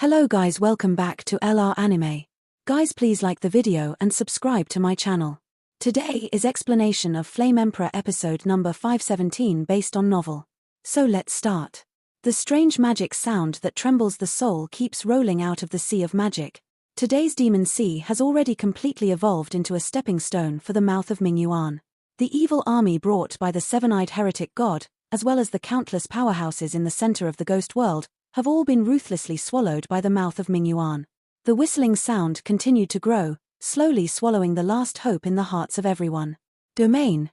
Hello guys, welcome back to LR Anime. Guys, please like the video and subscribe to my channel. Today is explanation of Flame Emperor episode number 517 based on novel. So let's start. The strange magic sound that trembles the soul keeps rolling out of the sea of magic. Today's demon sea has already completely evolved into a stepping stone for the mouth of Mingyuan. The evil army brought by the seven-eyed heretic god, as well as the countless powerhouses in the center of the ghost world, have all been ruthlessly swallowed by the mouth of Mingyuan. The whistling sound continued to grow, slowly swallowing the last hope in the hearts of everyone. Domain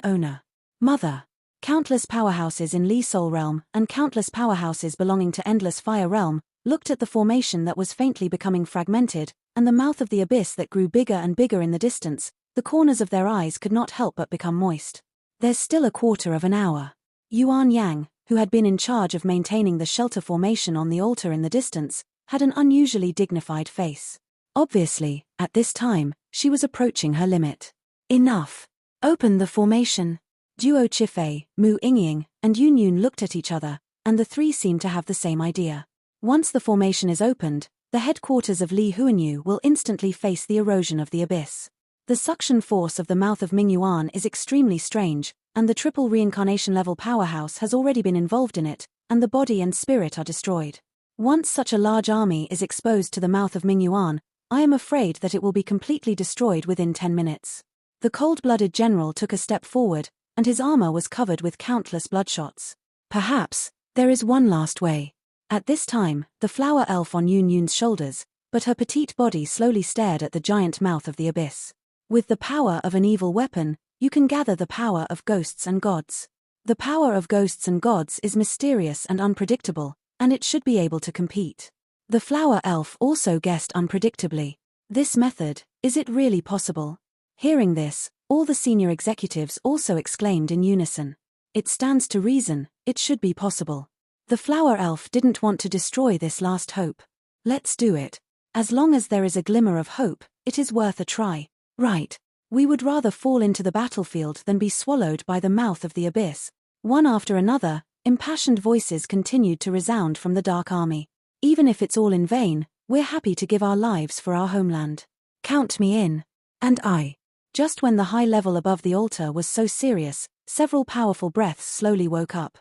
owner. Mother. Countless powerhouses in Li Soul Realm and countless powerhouses belonging to Endless Fire Realm looked at the formation that was faintly becoming fragmented, and the mouth of the abyss that grew bigger and bigger in the distance. The corners of their eyes could not help but become moist. There's still a quarter of an hour. Yuan Yang, who had been in charge of maintaining the shelter formation on the altar in the distance, had an unusually dignified face. Obviously, at this time, she was approaching her limit. Enough. Open the formation. Duo Chifei, Mu Yingying, and Yun Yun looked at each other, and the three seemed to have the same idea. Once the formation is opened, the headquarters of Li Huanyu will instantly face the erosion of the abyss. The suction force of the mouth of Mingyuan is extremely strange, and the triple reincarnation level powerhouse has already been involved in it, and the body and spirit are destroyed. Once such a large army is exposed to the mouth of Mingyuan, I am afraid that it will be completely destroyed within 10 minutes. The cold-blooded general took a step forward, and his armor was covered with countless bloodshots. Perhaps there is one last way. At this time, the flower elf on Yun Yun's shoulders, but her petite body slowly stared at the giant mouth of the abyss. With the power of an evil weapon, you can gather the power of ghosts and gods. The power of ghosts and gods is mysterious and unpredictable, and it should be able to compete. The flower elf also guessed unpredictably. This method, is it really possible? Hearing this, all the senior executives also exclaimed in unison. It stands to reason, it should be possible. The flower elf didn't want to destroy this last hope. Let's do it. As long as there is a glimmer of hope, it is worth a try. Right. We would rather fall into the battlefield than be swallowed by the mouth of the abyss. One after another, impassioned voices continued to resound from the Dark Army. Even if it's all in vain, we're happy to give our lives for our homeland. Count me in. And I. Just when the high level above the altar was so serious, several powerful breaths slowly woke up.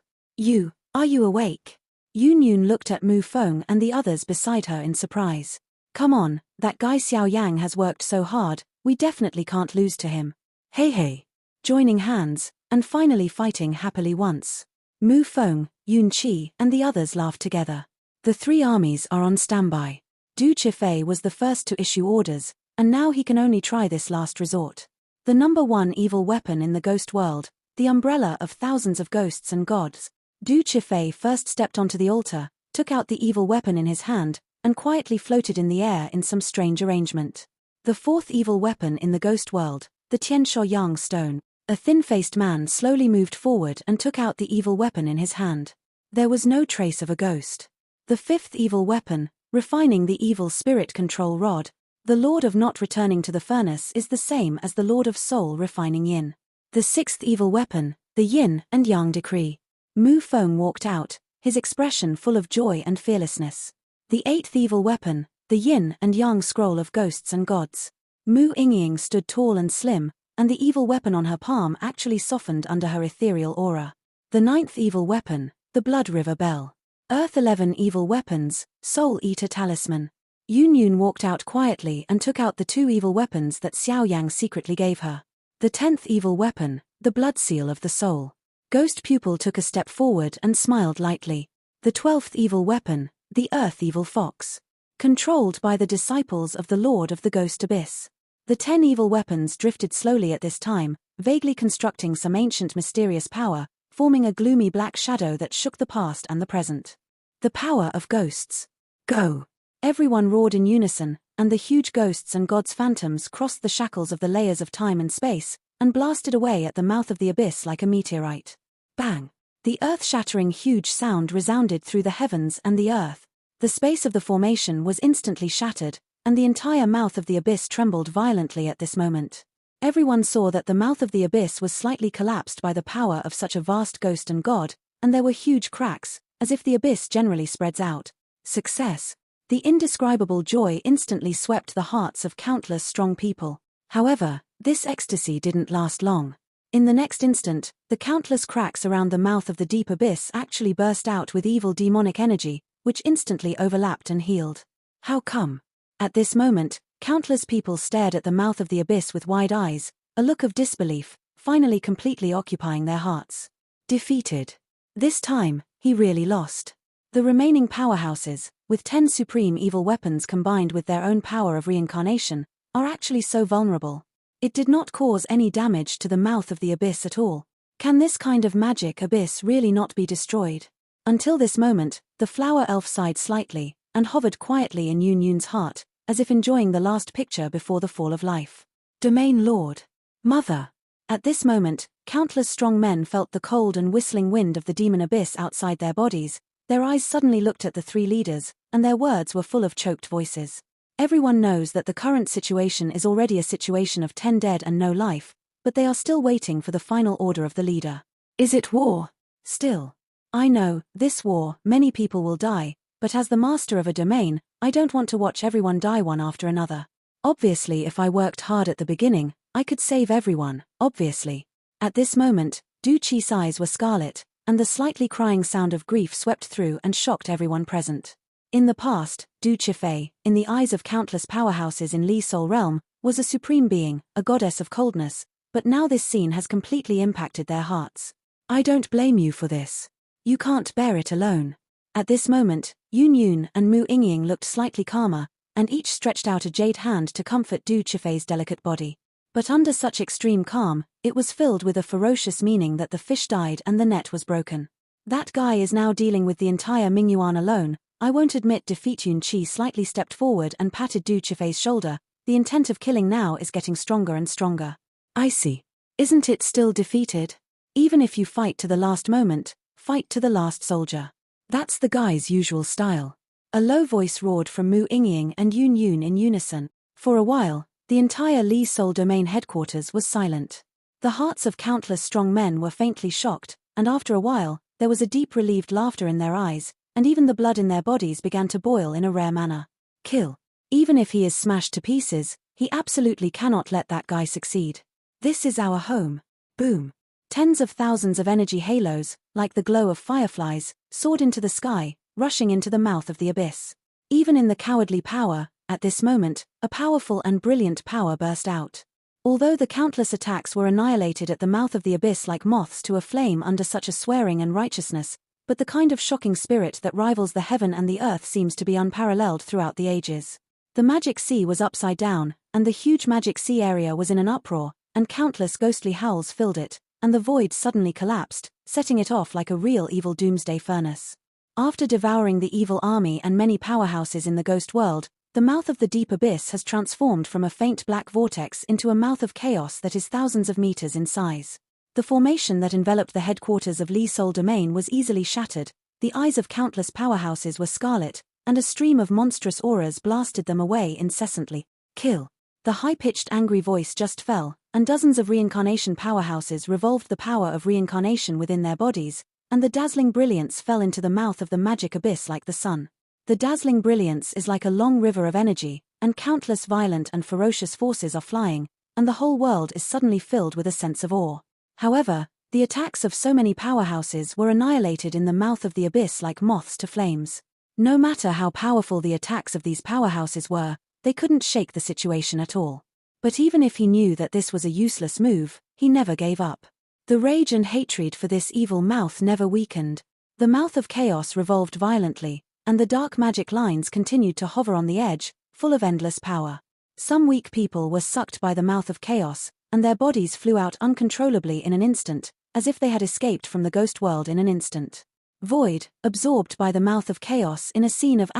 Are you awake? Yun Yun looked at Mu Feng and the others beside her in surprise. Come on, that guy Xiao Yang has worked so hard, we definitely can't lose to him. Hey. Joining hands, and finally fighting happily once. Mu Feng, Yun Qi, and the others laughed together. The three armies are on standby. Du Chifei was the first to issue orders, and now he can only try this last resort. The number one evil weapon in the ghost world, the umbrella of thousands of ghosts and gods. Du Chifei first stepped onto the altar, took out the evil weapon in his hand, and quietly floated in the air in some strange arrangement. The fourth evil weapon in the ghost world, the Tianshuo Yang stone. A thin-faced man slowly moved forward and took out the evil weapon in his hand. There was no trace of a ghost. The fifth evil weapon, refining the evil spirit control rod. The Lord of Not returning to the furnace is the same as the Lord of Soul refining yin. The sixth evil weapon, the yin and yang decree. Mu Feng walked out, his expression full of joy and fearlessness. The eighth evil weapon, the yin and yang scroll of ghosts and gods. Mu Yingying stood tall and slim, and the evil weapon on her palm actually softened under her ethereal aura. The ninth evil weapon, the Blood River Bell. Earth 11 evil weapons, Soul Eater Talisman. Yun Yun walked out quietly and took out the two evil weapons that Xiao Yang secretly gave her. The 10th evil weapon, the Blood Seal of the Soul. Ghost Pupil took a step forward and smiled lightly. The 12th evil weapon, the Earth Evil Fox. Controlled by the disciples of the Lord of the Ghost Abyss. The 10 evil weapons drifted slowly at this time, vaguely constructing some ancient mysterious power, forming a gloomy black shadow that shook the past and the present. The power of ghosts. Go! Everyone roared in unison, and the huge ghosts and gods' phantoms crossed the shackles of the layers of time and space, and blasted away at the mouth of the abyss like a meteorite. Bang! The earth-shattering huge sound resounded through the heavens and the earth. The space of the formation was instantly shattered, and the entire mouth of the abyss trembled violently at this moment. Everyone saw that the mouth of the abyss was slightly collapsed by the power of such a vast ghost and god, and there were huge cracks, as if the abyss generally spreads out. Success. The indescribable joy instantly swept the hearts of countless strong people. However, this ecstasy didn't last long. In the next instant, the countless cracks around the mouth of the deep abyss actually burst out with evil demonic energy, which instantly overlapped and healed. How come? At this moment, countless people stared at the mouth of the abyss with wide eyes, a look of disbelief, finally completely occupying their hearts. Defeated. This time, he really lost. The remaining powerhouses, with 10 supreme evil weapons combined with their own power of reincarnation, are actually so vulnerable. It did not cause any damage to the mouth of the abyss at all. Can this kind of magic abyss really not be destroyed? Until this moment, the flower elf sighed slightly, and hovered quietly in Yun Yun's heart, as if enjoying the last picture before the fall of life. Domain Lord. Mother. At this moment, countless strong men felt the cold and whistling wind of the demon abyss outside their bodies. Their eyes suddenly looked at the three leaders, and their words were full of choked voices. Everyone knows that the current situation is already a situation of 10 dead and no life, but they are still waiting for the final order of the leader. Is it war? Still. I know, this war, many people will die, but as the master of a domain, I don't want to watch everyone die one after another. Obviously, if I worked hard at the beginning, I could save everyone, obviously. At this moment, Du Qi's eyes were scarlet, and the slightly crying sound of grief swept through and shocked everyone present. In the past, Du Qifei, in the eyes of countless powerhouses in Li Soul Realm, was a supreme being, a goddess of coldness, but now this scene has completely impacted their hearts. I don't blame you for this. You can't bear it alone. At this moment, Yun Yun and Mu Yingying looked slightly calmer, and each stretched out a jade hand to comfort Du Qifei's delicate body. But under such extreme calm, it was filled with a ferocious meaning that the fish died and the net was broken. That guy is now dealing with the entire Mingyuan alone. I won't admit defeat. Yun Qi slightly stepped forward and patted Du Qifei's shoulder. The intent of killing now is getting stronger and stronger. I see. Isn't it still defeated? Even if you fight to the last moment, fight to the last soldier. That's the guy's usual style. A low voice roared from Mu Yingying and Yun Yun in unison. For a while, the entire Li Soul Domain headquarters was silent. The hearts of countless strong men were faintly shocked, and after a while, there was a deep relieved laughter in their eyes, and even the blood in their bodies began to boil in a rare manner. Kill. Even if he is smashed to pieces, he absolutely cannot let that guy succeed. This is our home. Boom. Tens of thousands of energy halos, like the glow of fireflies, soared into the sky, rushing into the mouth of the abyss. Even in the cowardly power, at this moment, a powerful and brilliant power burst out. Although the countless attacks were annihilated at the mouth of the abyss like moths to a flame under such a swearing and righteousness, but the kind of shocking spirit that rivals the heaven and the earth seems to be unparalleled throughout the ages. The magic sea was upside down, and the huge magic sea area was in an uproar, and countless ghostly howls filled it, and the void suddenly collapsed, setting it off like a real evil doomsday furnace. After devouring the evil army and many powerhouses in the ghost world, the mouth of the deep abyss has transformed from a faint black vortex into a mouth of chaos that is thousands of meters in size. The formation that enveloped the headquarters of Li Soul Domain was easily shattered, the eyes of countless powerhouses were scarlet, and a stream of monstrous auras blasted them away incessantly. Kill. The high-pitched angry voice just fell, and dozens of reincarnation powerhouses revolved the power of reincarnation within their bodies, and the dazzling brilliance fell into the mouth of the magic abyss like the sun. The dazzling brilliance is like a long river of energy, and countless violent and ferocious forces are flying, and the whole world is suddenly filled with a sense of awe. However, the attacks of so many powerhouses were annihilated in the mouth of the abyss like moths to flames. No matter how powerful the attacks of these powerhouses were, they couldn't shake the situation at all. But even if he knew that this was a useless move, he never gave up. The rage and hatred for this evil mouth never weakened. The mouth of chaos revolved violently, and the dark magic lines continued to hover on the edge, full of endless power. Some weak people were sucked by the mouth of chaos, and their bodies flew out uncontrollably in an instant, as if they had escaped from the ghost world in an instant. Void, absorbed by the mouth of chaos in a scene of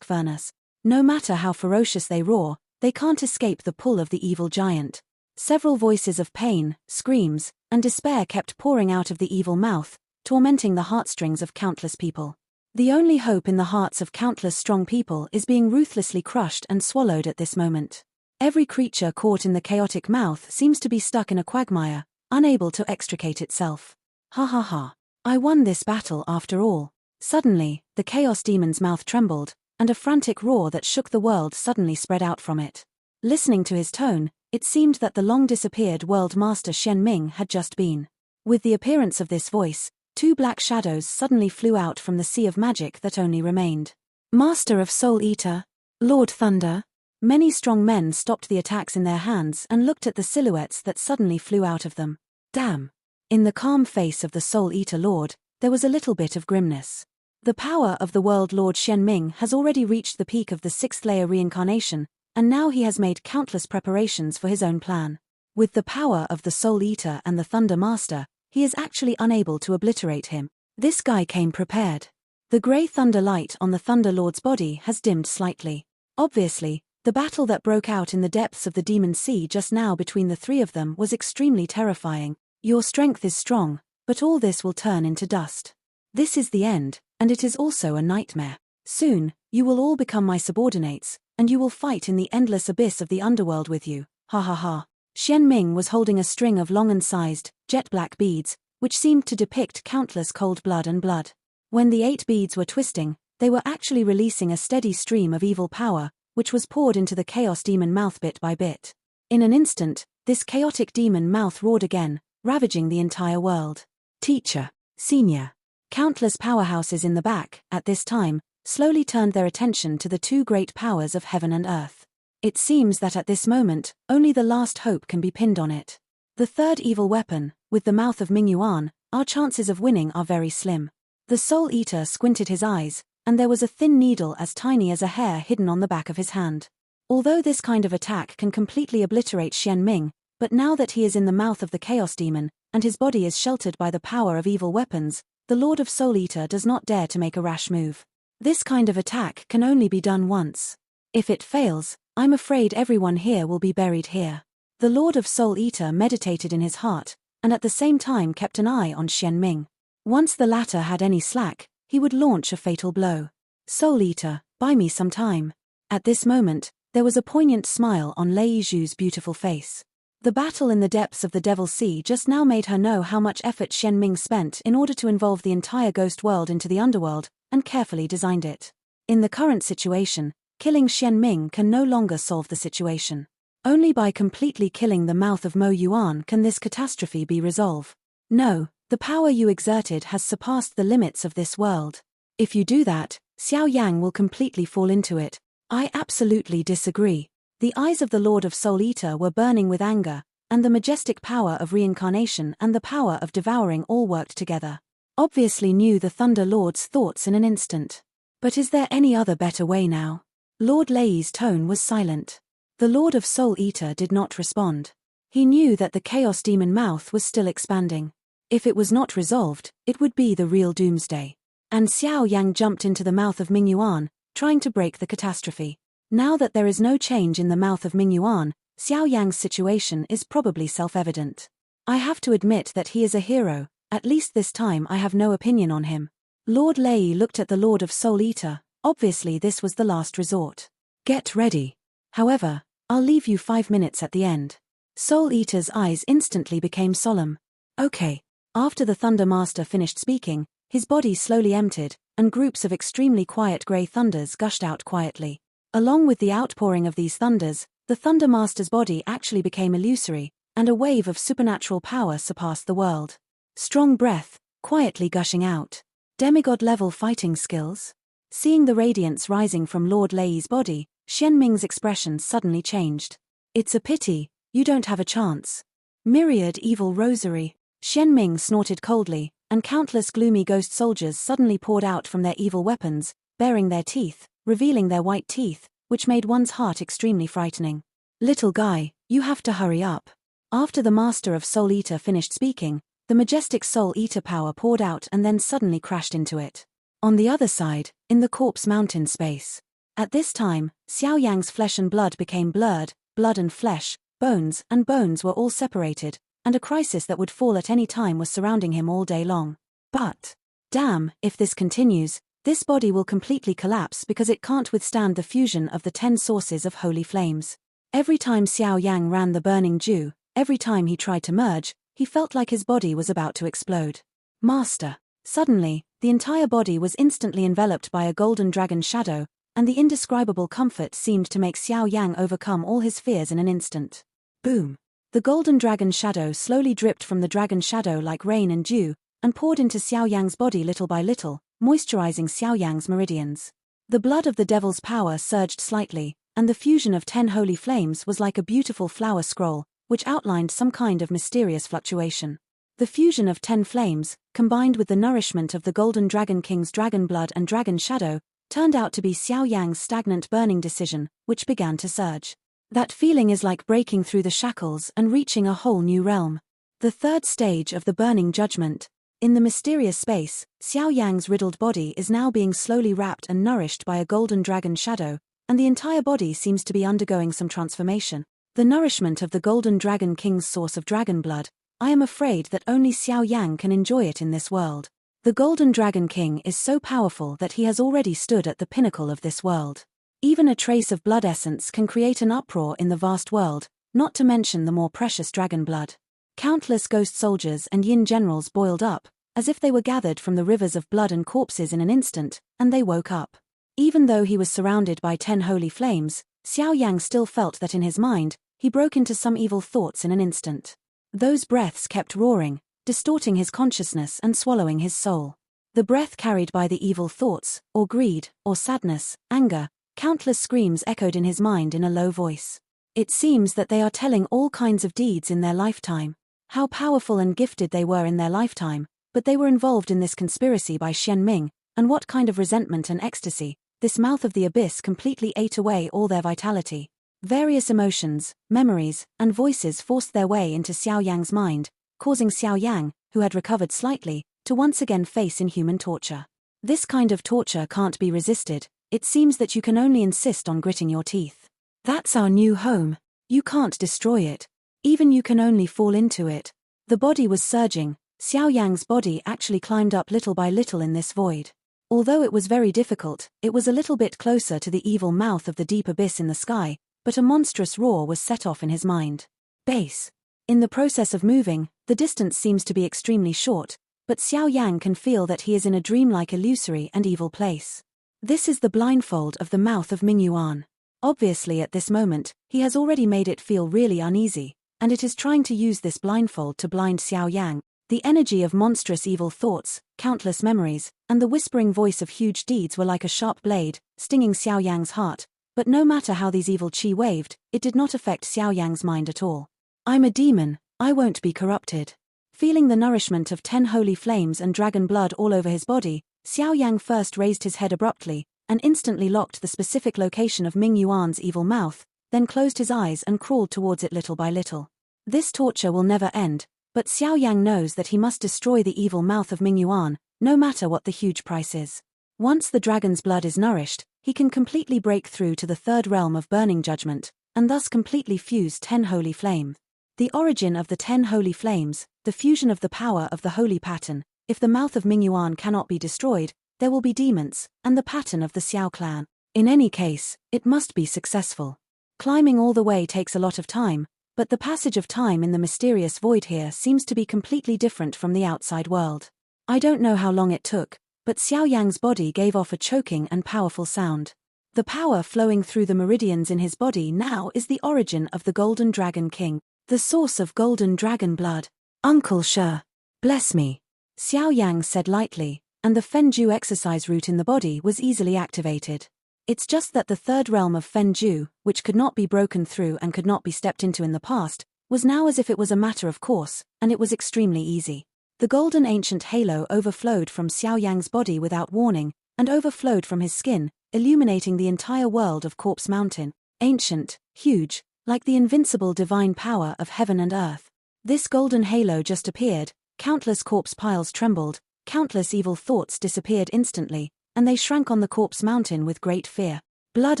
furnace. No matter how ferocious they roar, they can't escape the pull of the evil giant. Several voices of pain, screams, and despair kept pouring out of the evil mouth, tormenting the heartstrings of countless people. The only hope in the hearts of countless strong people is being ruthlessly crushed and swallowed at this moment. Every creature caught in the chaotic mouth seems to be stuck in a quagmire, unable to extricate itself. Ha ha ha. I won this battle after all. Suddenly, the Chaos Demon's mouth trembled, and a frantic roar that shook the world suddenly spread out from it. Listening to his tone, it seemed that the long-disappeared World Master Xian Ming had just been. With the appearance of this voice, two black shadows suddenly flew out from the sea of magic that only remained. Master of Soul Eater, Lord Thunder. Many strong men stopped the attacks in their hands and looked at the silhouettes that suddenly flew out of them. Damn! In the calm face of the Soul Eater Lord, there was a little bit of grimness. The power of the World Lord Xian Ming has already reached the peak of the 6th layer reincarnation, and now he has made countless preparations for his own plan. With the power of the Soul Eater and the Thunder Master, he is actually unable to obliterate him. This guy came prepared. The grey thunder light on the Thunder Lord's body has dimmed slightly. Obviously, the battle that broke out in the depths of the Demon Sea just now between the three of them was extremely terrifying. Your strength is strong, but all this will turn into dust. This is the end, and it is also a nightmare. Soon, you will all become my subordinates, and you will fight in the endless abyss of the underworld with you. Ha ha ha. Xian Ming was holding a string of long and sized, jet-black beads, which seemed to depict countless cold blood and blood. When the 8 beads were twisting, they were actually releasing a steady stream of evil power, which was poured into the Chaos Demon mouth bit by bit. In an instant, this chaotic demon mouth roared again, ravaging the entire world. Teacher, Senior. Countless powerhouses in the back, at this time, slowly turned their attention to the two great powers of heaven and earth. It seems that at this moment, only the last hope can be pinned on it. The third evil weapon, with the mouth of Ming Yuan, our chances of winning are very slim. The Soul Eater squinted his eyes, and there was a thin needle as tiny as a hair hidden on the back of his hand. Although this kind of attack can completely obliterate Xian Ming, but now that he is in the mouth of the Chaos Demon, and his body is sheltered by the power of evil weapons, the Lord of Soul Eater does not dare to make a rash move. This kind of attack can only be done once. If it fails, I'm afraid everyone here will be buried here. The Lord of Soul Eater meditated in his heart, and at the same time kept an eye on Xian Ming. Once the latter had any slack, he would launch a fatal blow. Soul Eater, buy me some time. At this moment, there was a poignant smile on Lei Zhu's beautiful face. The battle in the depths of the Devil Sea just now made her know how much effort Xian Ming spent in order to involve the entire ghost world into the underworld, and carefully designed it. In the current situation, killing Xian Ming can no longer solve the situation. Only by completely killing the mouth of Mo Yuan can this catastrophe be resolved. No, the power you exerted has surpassed the limits of this world. If you do that, Xiao Yang will completely fall into it. I absolutely disagree. The eyes of the Lord of Soul Eater were burning with anger, and the majestic power of reincarnation and the power of devouring all worked together. Obviously knew the Thunder Lord's thoughts in an instant. But is there any other better way now? Lord Lei's tone was silent. The Lord of Soul Eater did not respond. He knew that the Chaos Demon mouth was still expanding. If it was not resolved, it would be the real doomsday. And Xiao Yang jumped into the mouth of Ming Yuan, trying to break the catastrophe. Now that there is no change in the mouth of Ming Yuan, Xiao Yang's situation is probably self-evident. I have to admit that he is a hero, at least this time I have no opinion on him. Lord Lei looked at the Lord of Soul Eater, obviously this was the last resort. Get ready. However, I'll leave you 5 minutes at the end. Soul Eater's eyes instantly became solemn. Okay. After the Thunder Master finished speaking, his body slowly emptied, and groups of extremely quiet grey thunders gushed out quietly. Along with the outpouring of these thunders, the Thunder Master's body actually became illusory, and a wave of supernatural power surpassed the world. Strong breath, quietly gushing out. Demigod-level fighting skills? Seeing the radiance rising from Lord Lei's body, Xian Ming's expression suddenly changed. It's a pity, you don't have a chance. Myriad evil rosary. Xian Ming snorted coldly, and countless gloomy ghost soldiers suddenly poured out from their evil weapons, baring their teeth, revealing their white teeth, which made one's heart extremely frightening. Little guy, you have to hurry up. After the Master of Soul Eater finished speaking, the majestic Soul Eater power poured out and then suddenly crashed into it. On the other side, in the Corpse Mountain space. At this time, Xiao Yang's flesh and blood became blurred, blood and flesh, bones and bones were all separated, and a crisis that would fall at any time was surrounding him all day long. But, damn, if this continues, this body will completely collapse because it can't withstand the fusion of the 10 sources of holy flames. Every time Xiao Yang ran the burning dew, every time he tried to merge, he felt like his body was about to explode. Master, Suddenly, the entire body was instantly enveloped by a golden dragon shadow, and the indescribable comfort seemed to make Xiao Yang overcome all his fears in an instant. Boom! The golden dragon shadow slowly dripped from the dragon shadow like rain and dew, and poured into Xiao Yang's body little by little, moisturizing Xiao Yang's meridians. The blood of the devil's power surged slightly, and the fusion of 10 holy flames was like a beautiful flower scroll, which outlined some kind of mysterious fluctuation. The fusion of 10 flames, combined with the nourishment of the Golden Dragon King's dragon blood and dragon shadow, turned out to be Xiao Yang's stagnant burning decision, which began to surge. That feeling is like breaking through the shackles and reaching a whole new realm. The third stage of the burning judgment. In the mysterious space, Xiao Yang's riddled body is now being slowly wrapped and nourished by a golden dragon shadow, and the entire body seems to be undergoing some transformation. The nourishment of the Golden Dragon King's source of dragon blood. I am afraid that only Xiao Yang can enjoy it in this world. The Golden Dragon King is so powerful that he has already stood at the pinnacle of this world. Even a trace of blood essence can create an uproar in the vast world, not to mention the more precious dragon blood. Countless ghost soldiers and yin generals boiled up, as if they were gathered from the rivers of blood and corpses in an instant, and they woke up. Even though he was surrounded by 10 holy flames, Xiao Yang still felt that in his mind, he broke into some evil thoughts in an instant. Those breaths kept roaring, distorting his consciousness and swallowing his soul. The breath carried by the evil thoughts, or greed, or sadness, anger, countless screams echoed in his mind in a low voice. It seems that they are telling all kinds of deeds in their lifetime. How powerful and gifted they were in their lifetime, but they were involved in this conspiracy by Xian Ming, and what kind of resentment and ecstasy. This mouth of the abyss completely ate away all their vitality. Various emotions, memories, and voices forced their way into Xiao Yang's mind, causing Xiao Yang, who had recovered slightly, to once again face inhuman torture. This kind of torture can't be resisted. It seems that you can only insist on gritting your teeth. That's our new home. You can't destroy it. Even you can only fall into it. The body was surging. Xiao Yang's body actually climbed up little by little in this void. Although it was very difficult, it was a little bit closer to the evil mouth of the deep abyss in the sky, but a monstrous roar was set off in his mind. Base. In the process of moving, the distance seems to be extremely short, but Xiao Yang can feel that he is in a dreamlike illusory and evil place. This is the blindfold of the mouth of Mingyuan. Obviously at this moment, he has already made it feel really uneasy, and it is trying to use this blindfold to blind Xiao Yang. The energy of monstrous evil thoughts, countless memories, and the whispering voice of huge deeds were like a sharp blade, stinging Xiao Yang's heart, but no matter how these evil qi waved, it did not affect Xiao Yang's mind at all. I'm a demon, I won't be corrupted. Feeling the nourishment of 10 holy flames and dragon blood all over his body, Xiao Yang first raised his head abruptly, and instantly locked the specific location of Ming Yuan's evil mouth, then closed his eyes and crawled towards it little by little. This torture will never end. But Xiao Yang knows that he must destroy the evil mouth of Ming Yuan, no matter what the huge price is. Once the dragon's blood is nourished, he can completely break through to the third realm of burning judgment, and thus completely fuse 10 holy flames. The origin of the 10 holy flames, the fusion of the power of the holy pattern. If the mouth of Ming Yuan cannot be destroyed, there will be demons, and the pattern of the Xiao clan. In any case, it must be successful. Climbing all the way takes a lot of time, but the passage of time in the mysterious void here seems to be completely different from the outside world. I don't know how long it took, but Xiao Yang's body gave off a choking and powerful sound. The power flowing through the meridians in his body now is the origin of the Golden Dragon King, the source of golden dragon blood. Uncle Shi, bless me, Xiao Yang said lightly, and the Fenju exercise route in the body was easily activated. It's just that the third realm of Fenju, which could not be broken through and could not be stepped into in the past, was now as if it was a matter of course, and it was extremely easy. The golden ancient halo overflowed from Xiao Yang's body without warning, and overflowed from his skin, illuminating the entire world of Corpse Mountain, ancient, huge, like the invincible divine power of heaven and earth. This golden halo just appeared, countless corpse piles trembled, countless evil thoughts disappeared instantly, and they shrank on the Corpse Mountain with great fear. Blood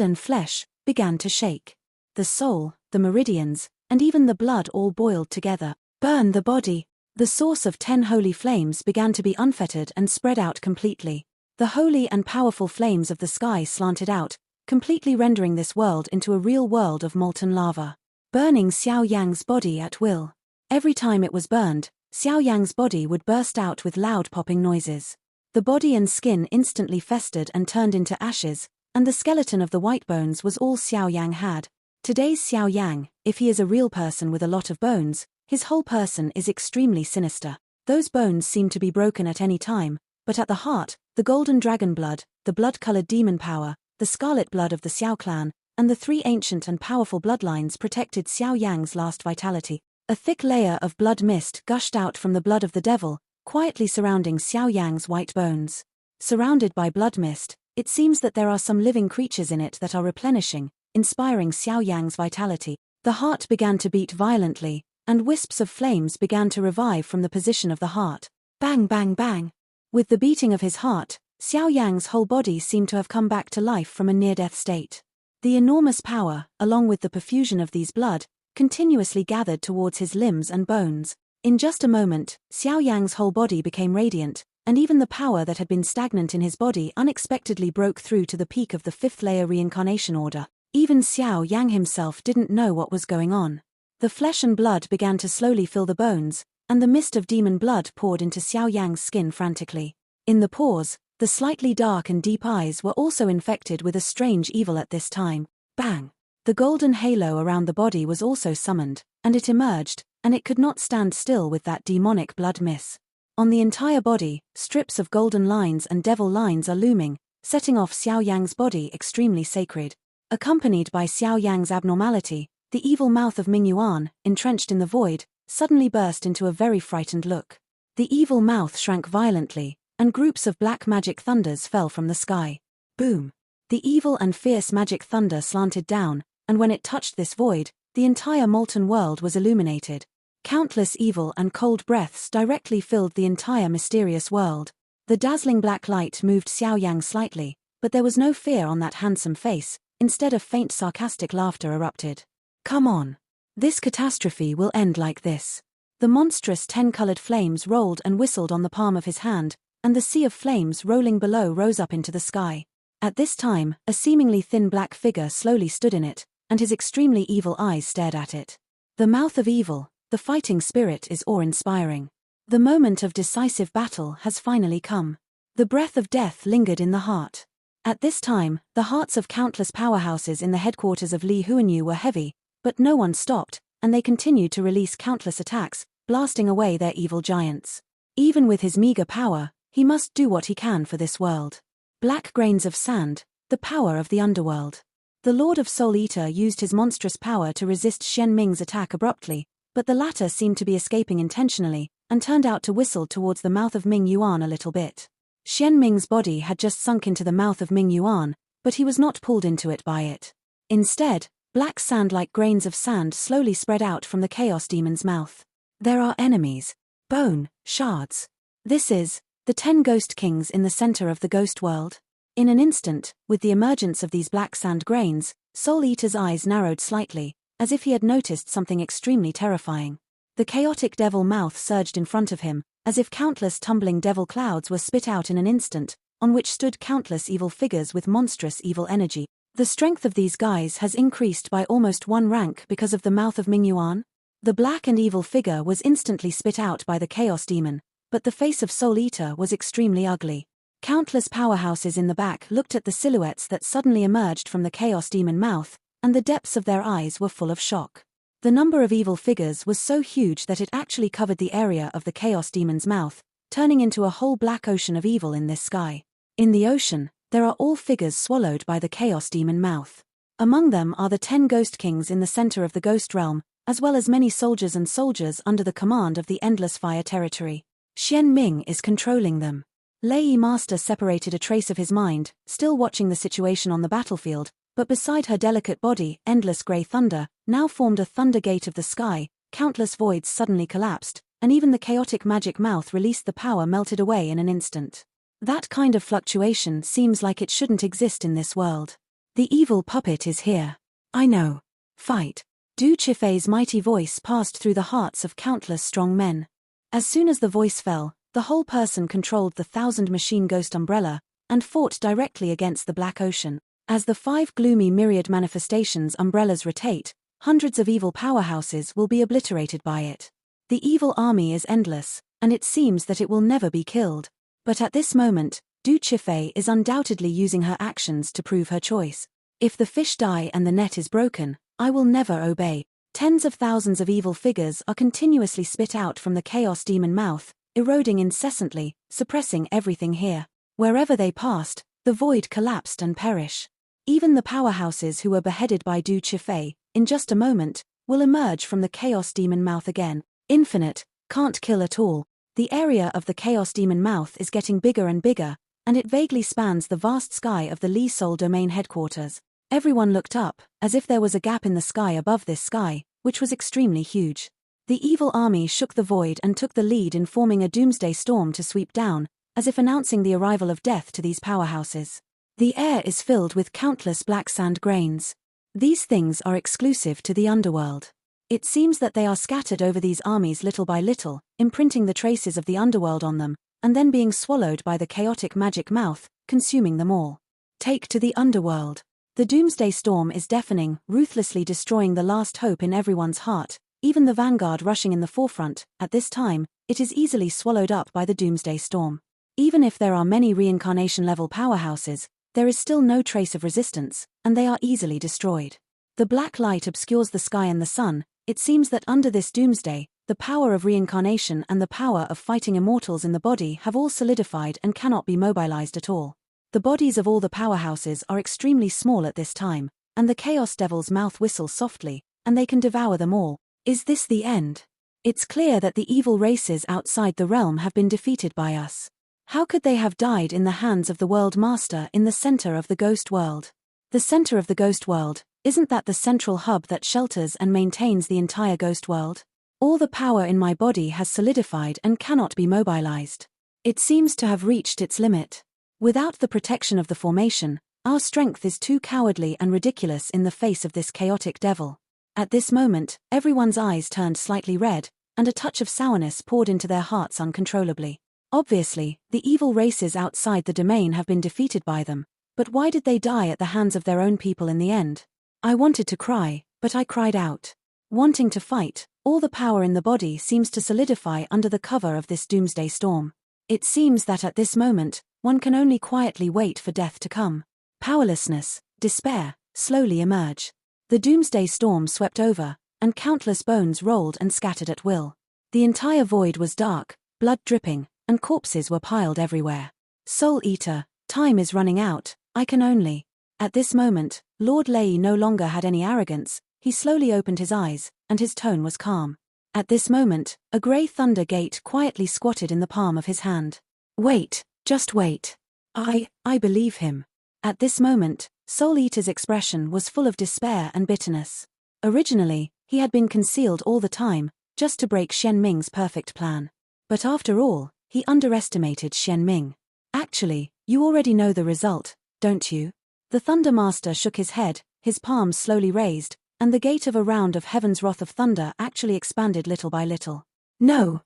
and flesh began to shake. The soul, the meridians, and even the blood all boiled together. Burn the body. The source of 10 holy flames began to be unfettered and spread out completely. The holy and powerful flames of the sky slanted out, completely rendering this world into a real world of molten lava. Burning Xiao Yang's body at will. Every time it was burned, Xiao Yang's body would burst out with loud popping noises. The body and skin instantly festered and turned into ashes, and the skeleton of the white bones was all Xiao Yang had. Today's Xiao Yang, if he is a real person with a lot of bones, his whole person is extremely sinister. Those bones seem to be broken at any time, but at the heart, the golden dragon blood, the blood-colored demon power, the scarlet blood of the Xiao clan, and the three ancient and powerful bloodlines protected Xiao Yang's last vitality. A thick layer of blood mist gushed out from the blood of the devil, quietly surrounding Xiao Yang's white bones. Surrounded by blood mist, it seems that there are some living creatures in it that are replenishing, inspiring Xiao Yang's vitality. The heart began to beat violently, and wisps of flames began to revive from the position of the heart. Bang bang bang! With the beating of his heart, Xiao Yang's whole body seemed to have come back to life from a near-death state. The enormous power, along with the perfusion of these blood, continuously gathered towards his limbs and bones. In just a moment, Xiao Yang's whole body became radiant, and even the power that had been stagnant in his body unexpectedly broke through to the peak of the fifth-layer reincarnation order. Even Xiao Yang himself didn't know what was going on. The flesh and blood began to slowly fill the bones, and the mist of demon blood poured into Xiao Yang's skin frantically. In the pores, the slightly dark and deep eyes were also infected with a strange evil at this time. Bang! The golden halo around the body was also summoned, and it emerged, and it could not stand still with that demonic blood mist. On the entire body, strips of golden lines and devil lines are looming, setting off Xiao Yang's body extremely sacred. Accompanied by Xiao Yang's abnormality, the evil mouth of Ming Yuan, entrenched in the void, suddenly burst into a very frightened look. The evil mouth shrank violently, and groups of black magic thunders fell from the sky. Boom! The evil and fierce magic thunder slanted down, and when it touched this void, the entire molten world was illuminated. Countless evil and cold breaths directly filled the entire mysterious world. The dazzling black light moved Xiao Yang slightly, but there was no fear on that handsome face, instead of faint sarcastic laughter erupted. Come on! This catastrophe will end like this. The monstrous 10-colored flames rolled and whistled on the palm of his hand, and the sea of flames rolling below rose up into the sky. At this time, a seemingly thin black figure slowly stood in it, and his extremely evil eyes stared at it. The mouth of evil, the fighting spirit is awe-inspiring. The moment of decisive battle has finally come. The breath of death lingered in the heart. At this time, the hearts of countless powerhouses in the headquarters of Li Huanyu were heavy, but no one stopped, and they continued to release countless attacks, blasting away their evil giants. Even with his meager power, he must do what he can for this world. Black grains of sand, the power of the underworld. The Lord of Soul Eater used his monstrous power to resist Xian Ming's attack abruptly, but the latter seemed to be escaping intentionally, and turned out to whistle towards the mouth of Ming Yuan a little bit. Xian Ming's body had just sunk into the mouth of Ming Yuan, but he was not pulled into it by it. Instead, black sand like grains of sand slowly spread out from the Chaos Demon's mouth. There are enemies. Bone, shards. This is the 10 Ghost Kings in the center of the ghost world. In an instant, with the emergence of these black sand grains, Soul Eater's eyes narrowed slightly, as if he had noticed something extremely terrifying. The chaotic devil mouth surged in front of him, as if countless tumbling devil clouds were spit out in an instant, on which stood countless evil figures with monstrous evil energy. The strength of these guys has increased by almost 1 rank because of the mouth of Ming Yuan. The black and evil figure was instantly spit out by the Chaos Demon, but the face of Soul Eater was extremely ugly. Countless powerhouses in the back looked at the silhouettes that suddenly emerged from the Chaos Demon mouth, and the depths of their eyes were full of shock. The number of evil figures was so huge that it actually covered the area of the Chaos Demon's mouth, turning into a whole black ocean of evil in this sky. In the ocean, there are all figures swallowed by the Chaos Demon mouth. Among them are the 10 Ghost Kings in the center of the Ghost Realm, as well as many soldiers and soldiers under the command of the Endless Fire Territory. Xian Ming is controlling them. Lei Yi Master separated a trace of his mind, still watching the situation on the battlefield, but beside her delicate body, endless grey thunder, now formed a thunder gate of the sky, countless voids suddenly collapsed, and even the chaotic magic mouth released the power melted away in an instant. That kind of fluctuation seems like it shouldn't exist in this world. The evil puppet is here. I know. Fight. Du Chifei's mighty voice passed through the hearts of countless strong men. As soon as the voice fell, the whole person controlled the 1,000 machine ghost umbrella, and fought directly against the black ocean. As the 5 gloomy myriad manifestations umbrellas rotate, hundreds of evil powerhouses will be obliterated by it. The evil army is endless, and it seems that it will never be killed. But at this moment, Du Qifei is undoubtedly using her actions to prove her choice. If the fish die and the net is broken, I will never obey. Tens of thousands of evil figures are continuously spit out from the chaos demon mouth, eroding incessantly, suppressing everything here. Wherever they passed, the void collapsed and perished. Even the powerhouses who were beheaded by Du Qifei, in just a moment, will emerge from the chaos demon mouth again. Infinite, can't kill at all. The area of the chaos demon mouth is getting bigger and bigger, and it vaguely spans the vast sky of the Li Sol domain headquarters. Everyone looked up, as if there was a gap in the sky above this sky, which was extremely huge. The evil army shook the void and took the lead in forming a doomsday storm to sweep down, as if announcing the arrival of death to these powerhouses. The air is filled with countless black sand grains. These things are exclusive to the underworld. It seems that they are scattered over these armies little by little, imprinting the traces of the underworld on them, and then being swallowed by the chaotic magic mouth, consuming them all. Take to the underworld. The doomsday storm is deafening, ruthlessly destroying the last hope in everyone's heart, even the vanguard rushing in the forefront. At this time, it is easily swallowed up by the doomsday storm. Even if there are many reincarnation-level powerhouses, there is still no trace of resistance, and they are easily destroyed. The black light obscures the sky and the sun. It seems that under this doomsday, the power of reincarnation and the power of fighting immortals in the body have all solidified and cannot be mobilized at all. The bodies of all the powerhouses are extremely small at this time, and the Chaos Devil's mouth whistles softly, and they can devour them all. Is this the end? It's clear that the evil races outside the realm have been defeated by us. How could they have died in the hands of the World Master in the center of the Ghost World? The center of the Ghost World, isn't that the central hub that shelters and maintains the entire Ghost World? All the power in my body has solidified and cannot be mobilized. It seems to have reached its limit. Without the protection of the formation, our strength is too cowardly and ridiculous in the face of this chaotic devil. At this moment, everyone's eyes turned slightly red, and a touch of sourness poured into their hearts uncontrollably. Obviously, the evil races outside the domain have been defeated by them, but why did they die at the hands of their own people in the end? I wanted to cry, but I cried out. Wanting to fight, all the power in the body seems to solidify under the cover of this doomsday storm. It seems that at this moment, one can only quietly wait for death to come. Powerlessness, despair, slowly emerge. The doomsday storm swept over, and countless bones rolled and scattered at will. The entire void was dark, blood dripping, and corpses were piled everywhere. Soul Eater, time is running out, I can only. At this moment, Lord Lei no longer had any arrogance. He slowly opened his eyes, and his tone was calm. At this moment, a grey thunder gate quietly squatted in the palm of his hand. Wait, just wait. I believe him. At this moment, Soul Eater's expression was full of despair and bitterness. Originally, he had been concealed all the time, just to break Xian Ming's perfect plan. But after all, he underestimated Xian Ming. Actually, you already know the result, don't you? The Thunder Master shook his head, his palms slowly raised, and the gate of a round of heaven's wrath of thunder actually expanded little by little. No,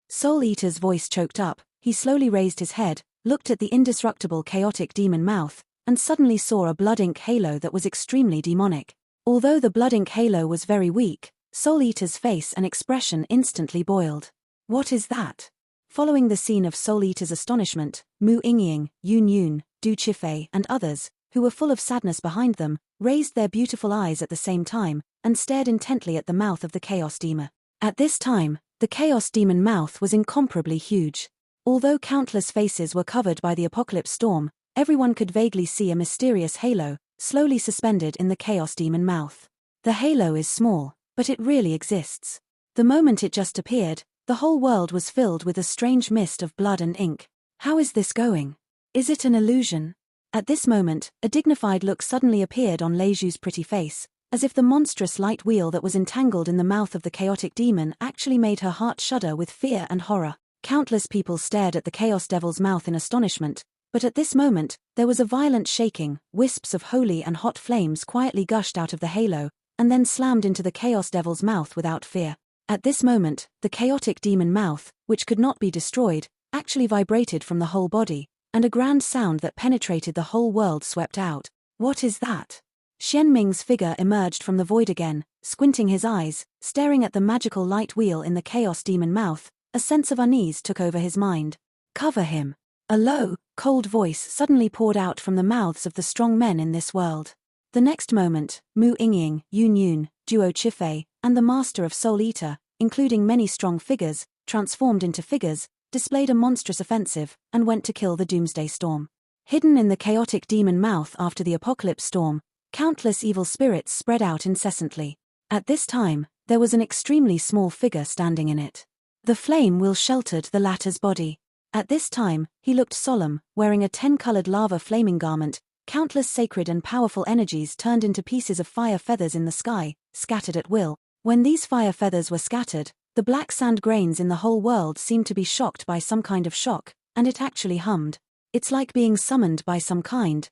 Soul Eater's voice choked up. He slowly raised his head, looked at the indestructible chaotic demon mouth, and suddenly saw a blood ink halo that was extremely demonic. Although the blood ink halo was very weak, Soul Eater's face and expression instantly boiled. What is that? Following the scene of Soul Eater's astonishment, Mu Yingying, Yun Yun, Du Qifei and others, who were full of sadness behind them, raised their beautiful eyes at the same time, and stared intently at the mouth of the Chaos Demon. At this time, the Chaos Demon mouth was incomparably huge. Although countless faces were covered by the apocalypse storm, everyone could vaguely see a mysterious halo, slowly suspended in the Chaos Demon mouth. The halo is small, but it really exists. The moment it just appeared, the whole world was filled with a strange mist of blood and ink. How is this going? Is it an illusion? At this moment, a dignified look suddenly appeared on Lei Zhu's pretty face, as if the monstrous light wheel that was entangled in the mouth of the chaotic demon actually made her heart shudder with fear and horror. Countless people stared at the Chaos Devil's mouth in astonishment, but at this moment, there was a violent shaking, wisps of holy and hot flames quietly gushed out of the halo, and then slammed into the Chaos Devil's mouth without fear. At this moment, the chaotic demon mouth, which could not be destroyed, actually vibrated from the whole body, and a grand sound that penetrated the whole world swept out. What is that? Xian Ming's figure emerged from the void again, squinting his eyes, staring at the magical light wheel in the Chaos Demon mouth. A sense of unease took over his mind. Cover him. A low, cold voice suddenly poured out from the mouths of the strong men in this world. The next moment, Mu Ingying, Yun Yun, Duo Chifei, and the Master of Soul Eater, including many strong figures, transformed into figures, displayed a monstrous offensive, and went to kill the Doomsday Storm. Hidden in the chaotic demon mouth after the apocalypse storm, countless evil spirits spread out incessantly. At this time, there was an extremely small figure standing in it. The flame wheel sheltered the latter's body. At this time, he looked solemn, wearing a 10-colored lava flaming garment. Countless sacred and powerful energies turned into pieces of fire feathers in the sky, scattered at will. When these fire feathers were scattered, the black sand grains in the whole world seemed to be shocked by some kind of shock, and it actually hummed. It's like being summoned by some kind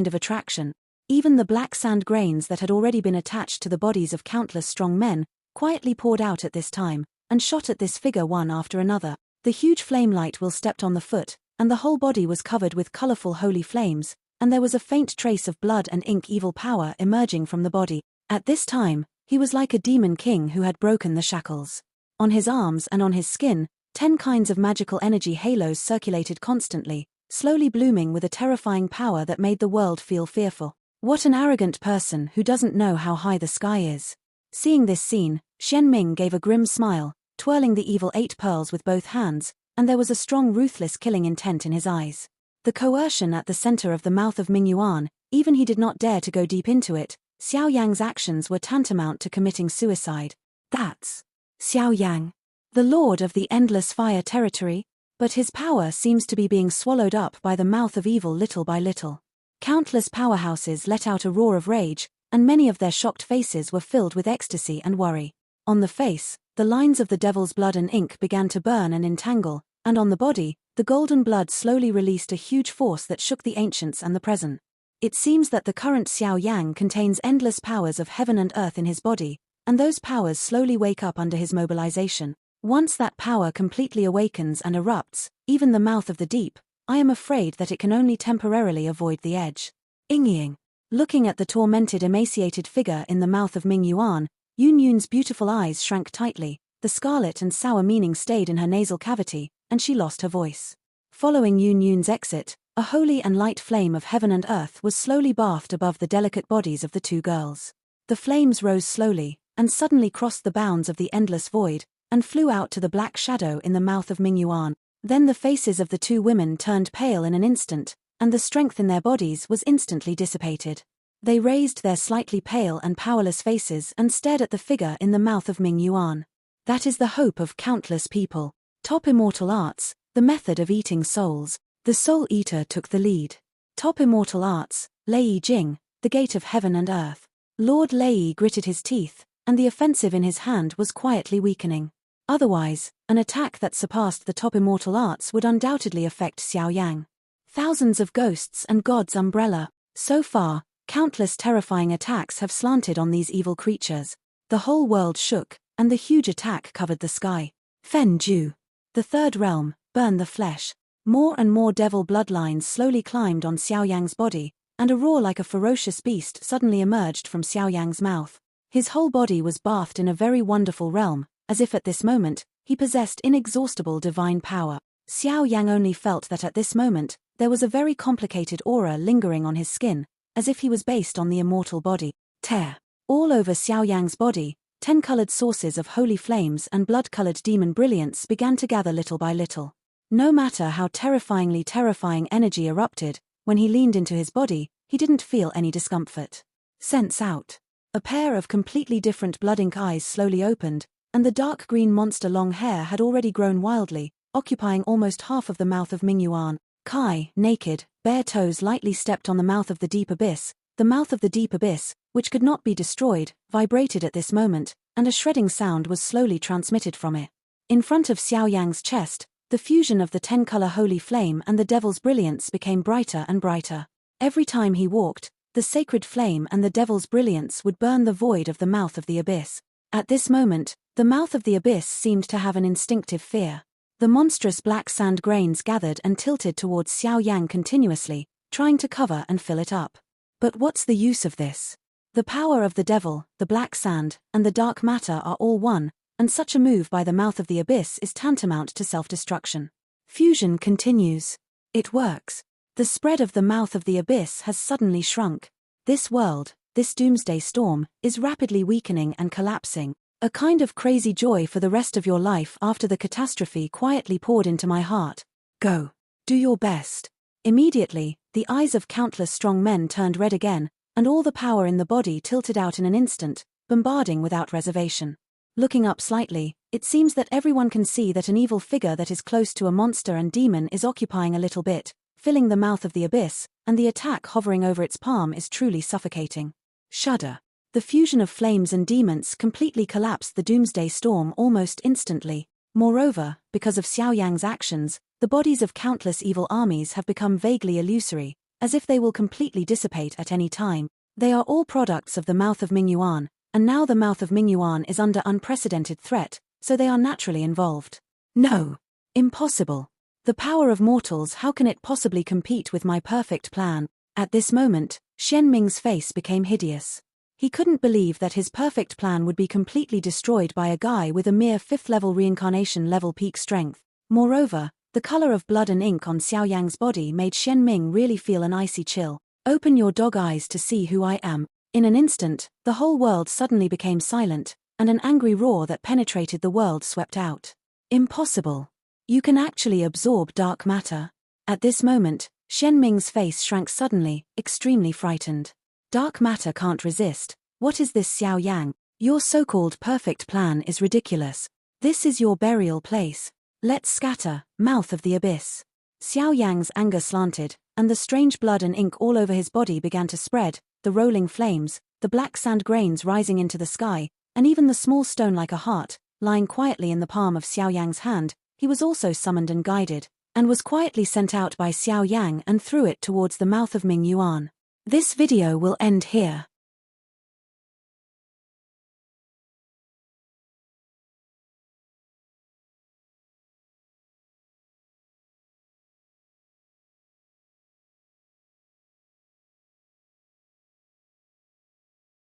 of attraction. Even the black sand grains that had already been attached to the bodies of countless strong men, quietly poured out at this time, and shot at this figure one after another. The huge flame light wheel stepped on the foot, and the whole body was covered with colorful holy flames, and there was a faint trace of blood and ink evil power emerging from the body. At this time, he was like a demon king who had broken the shackles. On his arms and on his skin, 10 kinds of magical energy halos circulated constantly, slowly blooming with a terrifying power that made the world feel fearful. What an arrogant person who doesn't know how high the sky is. Seeing this scene, Xian Ming gave a grim smile, twirling the evil 8 pearls with both hands, and there was a strong ruthless killing intent in his eyes. The coercion at the center of the mouth of Ming Yuan, even he did not dare to go deep into it. Xiao Yang's actions were tantamount to committing suicide. That's Xiao Yang, the lord of the endless fire territory, but his power seems to be being swallowed up by the mouth of evil little by little. Countless powerhouses let out a roar of rage, and many of their shocked faces were filled with ecstasy and worry. On the face, the lines of the devil's blood and ink began to burn and entangle, and on the body, the golden blood slowly released a huge force that shook the ancients and the present. It seems that the current Xiao Yang contains endless powers of heaven and earth in his body, and those powers slowly wake up under his mobilization. Once that power completely awakens and erupts, even the mouth of the deep, I am afraid that it can only temporarily avoid the edge. Ingying. Looking at the tormented emaciated figure in the mouth of Ming Yuan, Yun Yun's beautiful eyes shrank tightly, the scarlet and sour meaning stayed in her nasal cavity, and she lost her voice. Following Yun Yun's exit, a holy and light flame of heaven and earth was slowly bathed above the delicate bodies of the two girls. The flames rose slowly, and suddenly crossed the bounds of the endless void, and flew out to the black shadow in the mouth of Ming Yuan. Then the faces of the two women turned pale in an instant, and the strength in their bodies was instantly dissipated. They raised their slightly pale and powerless faces and stared at the figure in the mouth of Ming Yuan. That is the hope of countless people. Top immortal arts, the method of eating souls. The Soul Eater took the lead. Top immortal arts, Lei Jing, the gate of heaven and earth. Lord Lei gritted his teeth, and the offensive in his hand was quietly weakening. Otherwise, an attack that surpassed the top immortal arts would undoubtedly affect Xiao Yang. Thousands of ghosts and God's umbrella. So far, countless terrifying attacks have slanted on these evil creatures. The whole world shook, and the huge attack covered the sky. Fen Ju. The third realm, burn the flesh. More and more devil bloodlines slowly climbed on Xiao Yang's body, and a roar like a ferocious beast suddenly emerged from Xiao Yang's mouth. His whole body was bathed in a very wonderful realm, as if at this moment, he possessed inexhaustible divine power. Xiao Yang only felt that at this moment, there was a very complicated aura lingering on his skin, as if he was based on the immortal body. Tear. All over Xiao Yang's body, 10-colored sources of holy flames and blood-colored demon brilliance began to gather little by little. No matter how terrifying energy erupted, when he leaned into his body, he didn't feel any discomfort. Sense out. A pair of completely different blood-ink eyes slowly opened, and the dark green monster long hair had already grown wildly, occupying almost half of the mouth of Ming Yuan. Kai, naked, bare toes lightly stepped on the mouth of the deep abyss. The mouth of the deep abyss, which could not be destroyed, vibrated at this moment, and a shredding sound was slowly transmitted from it. In front of Xiao Yang's chest, the fusion of the 10-color holy flame and the devil's brilliance became brighter and brighter. Every time he walked, the sacred flame and the devil's brilliance would burn the void of the mouth of the abyss. At this moment, the mouth of the abyss seemed to have an instinctive fear. The monstrous black sand grains gathered and tilted towards Xiao Yang continuously, trying to cover and fill it up. But what's the use of this? The power of the devil, the black sand, and the dark matter are all one, and such a move by the mouth of the abyss is tantamount to self-destruction. Fusion continues. It works. The spread of the mouth of the abyss has suddenly shrunk. This world, this doomsday storm, is rapidly weakening and collapsing. A kind of crazy joy for the rest of your life after the catastrophe quietly poured into my heart. Go. Do your best. Immediately, the eyes of countless strong men turned red again, and all the power in the body tilted out in an instant, bombarding without reservation. Looking up slightly, it seems that everyone can see that an evil figure that is close to a monster and demon is occupying a little bit, filling the mouth of the abyss, and the attack hovering over its palm is truly suffocating. Shudder. The fusion of flames and demons completely collapsed the doomsday storm almost instantly. Moreover, because of Xiao Yan's actions, the bodies of countless evil armies have become vaguely illusory, as if they will completely dissipate at any time. They are all products of the mouth of Mingyuan, and now the mouth of Mingyuan is under unprecedented threat, so they are naturally involved. No. Impossible. The power of mortals, how can it possibly compete with my perfect plan? At this moment, Shen Ming's face became hideous. He couldn't believe that his perfect plan would be completely destroyed by a guy with a mere 5th-level reincarnation level peak strength. Moreover, the color of blood and ink on Xiao Yang's body made Shen Ming really feel an icy chill. Open your dog eyes to see who I am. In an instant, the whole world suddenly became silent, and an angry roar that penetrated the world swept out. Impossible. You can actually absorb dark matter. At this moment, Shen Ming's face shrank suddenly, extremely frightened. Dark matter can't resist. What is this, Xiao Yang? Your so-called perfect plan is ridiculous. This is your burial place. Let's scatter, mouth of the abyss. Xiao Yang's anger slanted, and the strange blood and ink all over his body began to spread, the rolling flames, the black sand grains rising into the sky, and even the small stone like a heart, lying quietly in the palm of Xiao Yang's hand. He was also summoned and guided, and was quietly sent out by Xiao Yang and threw it towards the mouth of Mingyuan. This video will end here.